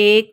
1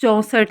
64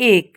1।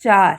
4।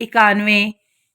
91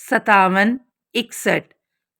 57-61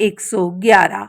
111।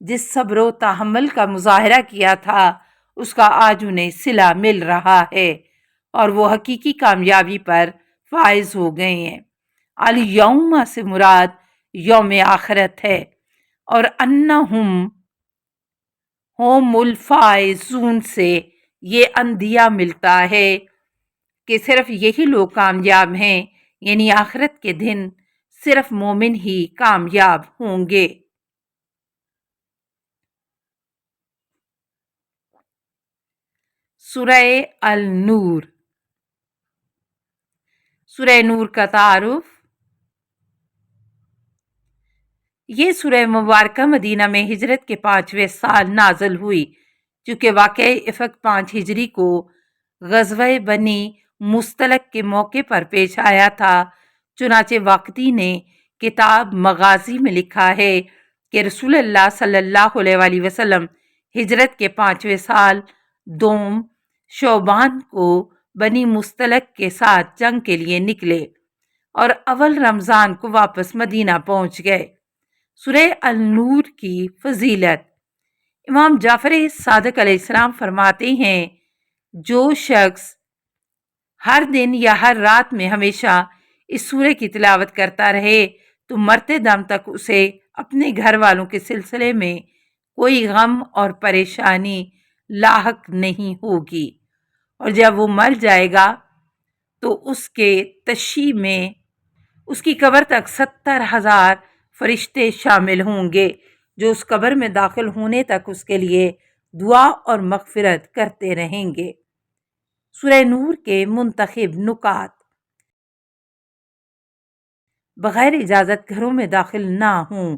جس صبر و تحمل کا مظاہرہ کیا تھا اس کا آج انہیں صلہ مل رہا ہے اور وہ حقیقی کامیابی پر فائز ہو گئے ہیں۔ الیوم سے مراد یوم آخرت ہے اور انہم ہوم الفائزون سے یہ اندیا ملتا ہے کہ صرف یہی لوگ کامیاب ہیں، یعنی آخرت کے دن صرف مومن ہی کامیاب ہوں گے۔ سورہ النور۔ سورہ نور کا تعارف۔ یہ سورہ مبارکہ مدینہ میں ہجرت کے 5ویں سال نازل ہوئی، چونکہ واقعہ افق 5 ہجری کو غزوہ بنی مستلق کے موقع پر پیش آیا تھا۔ چنانچہ واقدی نے کتاب مغازی میں لکھا ہے کہ رسول اللہ صلی اللہ علیہ وآلہ وسلم ہجرت کے 5ویں سال دوم شعبان کو بنی مستلق کے ساتھ جنگ کے لیے نکلے اور اول رمضان کو واپس مدینہ پہنچ گئے۔ سورہ النور کی فضیلت۔ امام جعفر صادق علیہ السلام فرماتے ہیں، جو شخص ہر دن یا ہر رات میں ہمیشہ اس سورہ کی تلاوت کرتا رہے تو مرتے دم تک اسے اپنے گھر والوں کے سلسلے میں کوئی غم اور پریشانی لاحق نہیں ہوگی، اور جب وہ مر جائے گا تو اس کے تشییع میں اس کی قبر تک 70,000 فرشتے شامل ہوں گے جو اس قبر میں داخل ہونے تک اس کے لیے دعا اور مغفرت کرتے رہیں گے۔ سورہ نور کے منتخب نکات۔ بغیر اجازت گھروں میں داخل نہ ہوں۔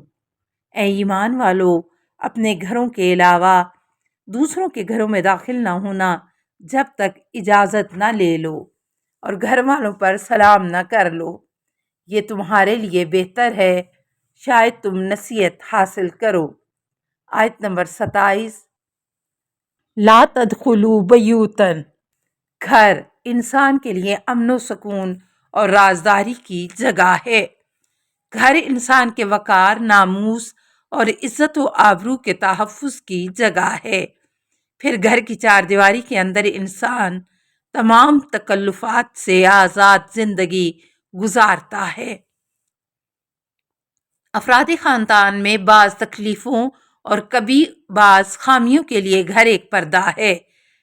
اے ایمان والو، اپنے گھروں کے علاوہ دوسروں کے گھروں میں داخل نہ ہونا جب تک اجازت نہ لے لو، اور گھر والوں پر سلام نہ کر لو، یہ تمہارے لیے بہتر ہے، شاید تم نصیحت حاصل کرو۔ آیت نمبر 27۔ لا تدخلوا بیوتا۔ گھر انسان کے لیے امن و سکون اور رازداری کی جگہ ہے۔ گھر انسان کے وقار، ناموس اور عزت و آبرو کے تحفظ کی جگہ ہے۔ پھر گھر کی چار دیواری کے اندر انسان تمام تکلفات سے آزاد زندگی گزارتا ہے۔ افراد خاندان میں بعض تکلیفوں اور کبھی بعض خامیوں کے لیے گھر ایک پردہ ہے۔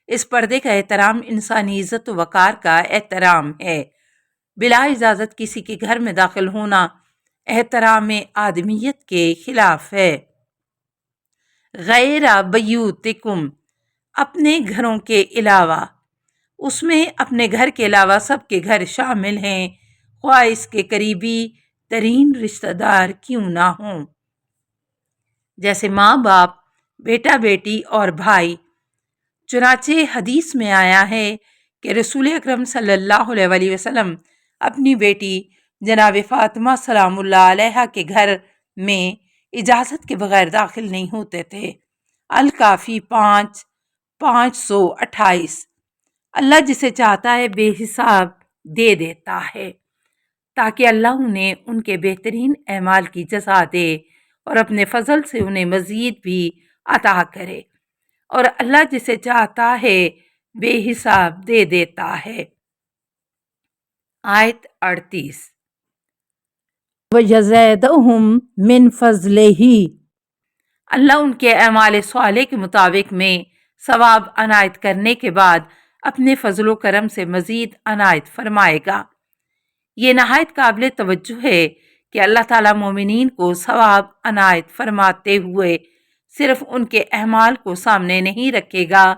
اس پردے کا احترام انسانی عزت و وقار کا احترام ہے۔ بلا اجازت کسی کے گھر میں داخل ہونا احترام آدمیت کے خلاف ہے۔ غیر بیوتکم، اپنے گھروں کے علاوہ۔ اس میں اپنے گھر کے علاوہ سب کے گھر شامل ہیں، خواہ اس کے قریبی ترین رشتہ دار کیوں نہ ہوں، جیسے ماں باپ، بیٹا بیٹی اور بھائی۔ چنانچہ حدیث میں آیا ہے کہ رسول اکرم صلی اللہ علیہ وآلہ وسلم اپنی بیٹی جناب فاطمہ سلام اللہ علیہا کے گھر میں اجازت کے بغیر داخل نہیں ہوتے تھے۔ الکافی 5:528۔ اللہ جسے چاہتا ہے بے حساب دے دیتا ہے، تاکہ اللہ انہیں ان کے بہترین اعمال کی جزا دے اور اپنے فضل سے انہیں مزید بھی عطا کرے، اور اللہ جسے چاہتا ہے بے حساب دے دیتا ہے۔ آیت 38۔ وَيَزِيدُهُم مِّن فَضْلِهِ، اللہ ان کے اعمال صالح کے مطابق میں ثواب عنایت کرنے کے بعد اپنے فضل و کرم سے مزید عنایت فرمائے گا۔ یہ نہایت قابل توجہ ہے کہ اللہ تعالیٰ مومنین کو ثواب عنایت فرماتے ہوئے صرف ان کے اعمال کو سامنے نہیں رکھے گا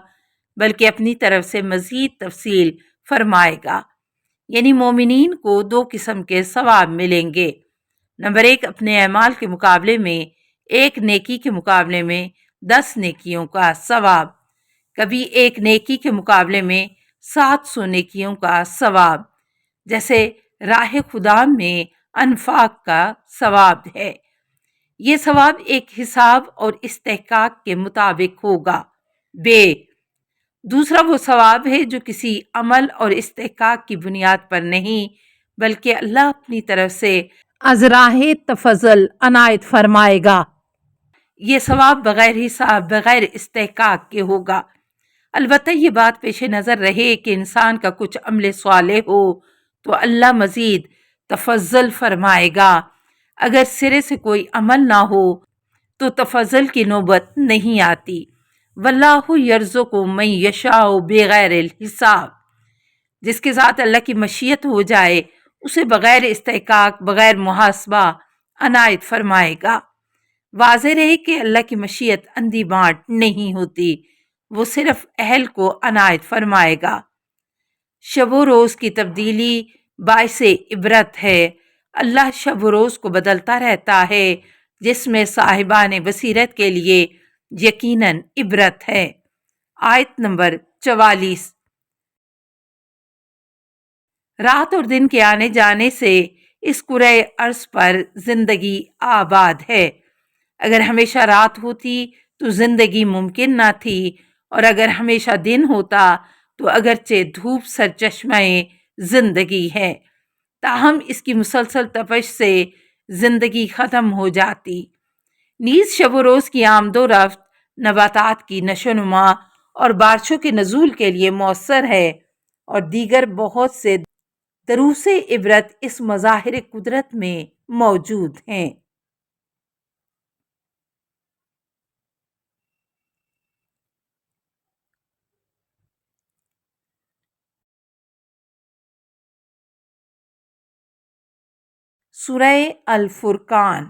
بلکہ اپنی طرف سے مزید تفصیل فرمائے گا۔ یعنی مومنین کو 2 قسم کے ثواب ملیں گے۔ نمبر 1، اپنے اعمال کے مقابلے میں 1 نیکی کے مقابلے میں 10 نیکیوں کا ثواب، کبھی 1 نیکی کے مقابلے میں 700 نیکیوں کا ثواب، جیسے راہ خدا میں انفاق کا ثواب ہے۔ یہ ثواب ایک حساب اور استحقاق کے مطابق ہوگا۔ دوسرا وہ ثواب ہے جو کسی عمل اور استحقاق کی بنیاد پر نہیں بلکہ اللہ اپنی طرف سے از راہ تفضل عنایت فرمائے گا۔ یہ ثواب بغیر حساب بغیر استحقاق کے ہوگا۔ البتہ یہ بات پیش نظر رہے کہ انسان کا کچھ عمل صالح ہو تو اللہ مزید تفضل فرمائے گا، اگر سرے سے کوئی عمل نہ ہو تو تفضل کی نوبت نہیں آتی۔ واللہ یرزق من یشاء بغیر الحساب، جس کے ساتھ اللہ کی مشیت ہو جائے اسے بغیر استحقاق بغیر محاسبہ عنایت فرمائے گا۔ واضح رہے کہ اللہ کی مشیت اندھی بانٹ نہیں ہوتی، وہ صرف اہل کو عنایت فرمائے گا۔ شب و روز کی تبدیلی باعث عبرت ہے۔ اللہ شب و روز کو بدلتا رہتا ہے، جس میں صاحبان بصیرت کے لیے یقیناً عبرت ہے۔ آیت نمبر 44۔ رات اور دن کے آنے جانے سے اس کرۂ ارض پر زندگی آباد ہے۔ اگر ہمیشہ رات ہوتی تو زندگی ممکن نہ تھی، اور اگر ہمیشہ دن ہوتا تو اگرچہ دھوپ سرچشمہ زندگی ہے، تاہم اس کی مسلسل تپش سے زندگی ختم ہو جاتی۔ نیز شب و روز کی آمد و رفت نباتات کی نشو و نما اور بارشوں کے نزول کے لیے مؤثر ہے، اور دیگر بہت سے دروس عبرت اس مظاہر قدرت میں موجود ہیں۔ سورہ الفرقان۔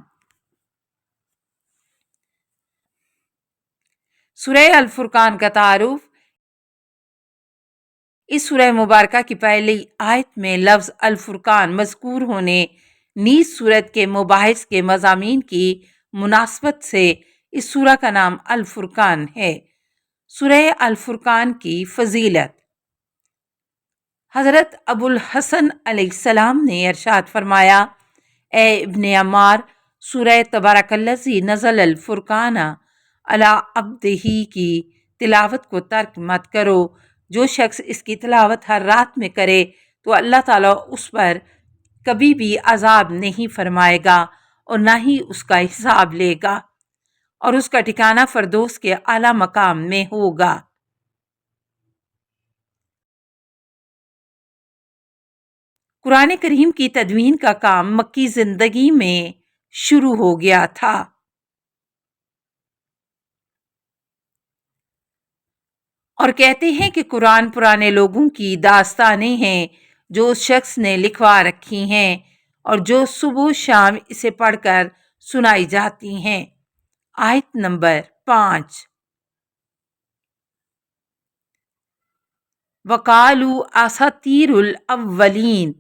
سورہ الفرقان کا تعارف۔ اس سورہ مبارکہ کی پہلی آیت میں لفظ الفرقان مذکور ہونے، نیز سورت کے مباحث کے مضامین کی مناسبت سے اس سورہ کا نام الفرقان ہے۔ سورہ الفرقان کی فضیلت۔ حضرت ابو الحسن علیہ السلام نے ارشاد فرمایا، اے ابن عمار، سورہ تبارک الذی نزل الفرقان علی عبدہ کی تلاوت کو ترک مت کرو۔ جو شخص اس کی تلاوت ہر رات میں کرے تو اللہ تعالیٰ اس پر کبھی بھی عذاب نہیں فرمائے گا اور نہ ہی اس کا حساب لے گا، اور اس کا ٹھکانہ فردوس کے اعلیٰ مقام میں ہوگا۔ قرآن کریم کی تدوین کا کام مکی زندگی میں شروع ہو گیا تھا۔ اور کہتے ہیں کہ قرآن پرانے لوگوں کی داستانیں ہیں جو اس شخص نے لکھوا رکھی ہیں، اور جو صبح و شام اسے پڑھ کر سنائی جاتی ہیں۔ آیت نمبر 5۔ وَقَالُوا أَسَاطِيرُ الْأَوَّلِينَ،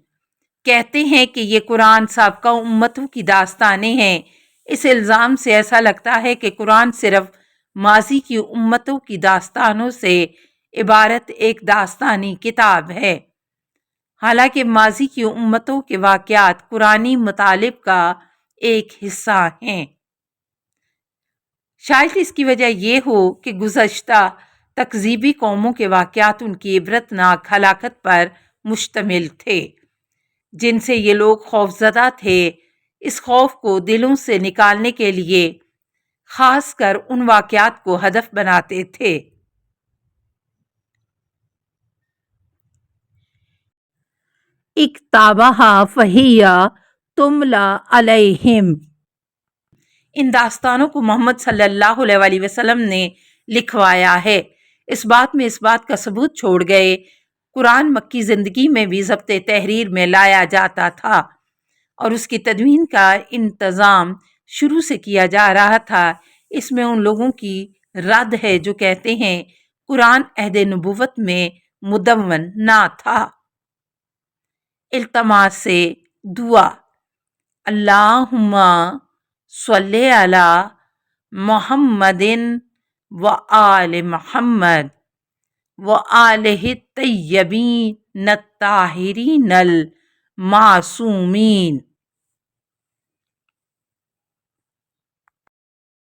کہتے ہیں کہ یہ قرآن سابقہ امتوں کی داستانیں ہیں۔ اس الزام سے ایسا لگتا ہے کہ قرآن صرف ماضی کی امتوں کی داستانوں سے عبارت ایک داستانی کتاب ہے، حالانکہ ماضی کی امتوں کے واقعات قرآنی مطالب کا ایک حصہ ہیں۔ شاید اس کی وجہ یہ ہو کہ گزشتہ تکذیبی قوموں کے واقعات ان کی عبرتناک ہلاکت پر مشتمل تھے، جن سے یہ لوگ خوفزدہ تھے۔ اس خوف کو دلوں سے نکالنے کے لیے خاص کر ان واقعات کو ہدف بناتے تھے۔ اکتابہا فہیا تملا علیہم، ان داستانوں کو محمد صلی اللہ علیہ وسلم نے لکھوایا ہے۔ اس بات میں اس بات کا ثبوت چھوڑ گئے قرآن مکی زندگی میں بھی ضبط تحریر میں لایا جاتا تھا، اور اس کی تدوین کا انتظام شروع سے کیا جا رہا تھا۔ اس میں ان لوگوں کی رد ہے جو کہتے ہیں قرآن عہد نبوت میں مدون نہ تھا۔ التماس سے دعا۔ اللہم صلی علی محمد و آل محمد و آلہ الطیبین الطاہرین المعصومین۔